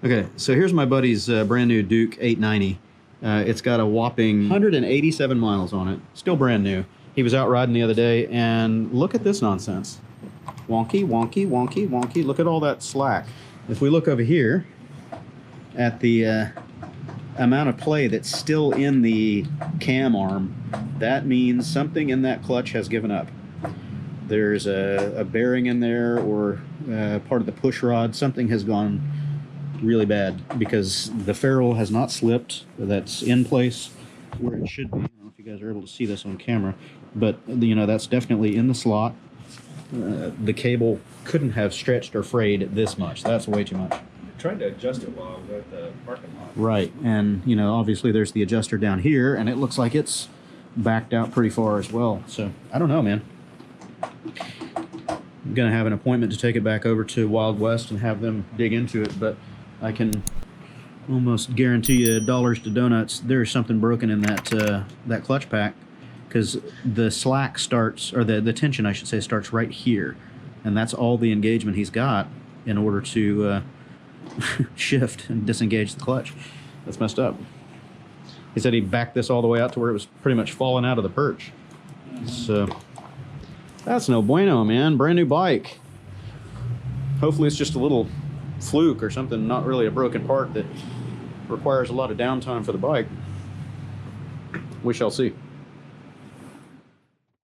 Okay, so here's my buddy's brand new Duke 890. It's got a whopping 187 miles on it. Still brand new. He was out riding the other day, and look at this nonsense. Wonky, wonky, wonky, wonky. Look at all that slack. If we look over here at the amount of play that's still in the cam arm, that means something in that clutch has given up. There's a bearing in there, or part of the push rod. Something has gone really bad because the ferrule has not slipped. That's in place where it should be. I don't know if you guys are able to see this on camera, but you know, that's definitely in the slot. The cable couldn't have stretched or frayed this much. That's way too much. I tried to adjust it while I was at the parking lot. Right, and you know, obviously there's the adjuster down here, and it looks like it's backed out pretty far as well. So I don't know, man. I'm gonna have an appointment to take it back over to Wild West and have them dig into it, but I can almost guarantee you, dollars to donuts, there's something broken in that clutch pack, because the slack starts, or the tension I should say, starts right here, and that's all the engagement he's got in order to shift and disengage the clutch. That's messed up. He said he backed this all the way out to where it was pretty much falling out of the perch. So that's no bueno, man. Brand new bike. Hopefully it's just a little fluke or something, not really a broken part that requires a lot of downtime for the bike. We shall see.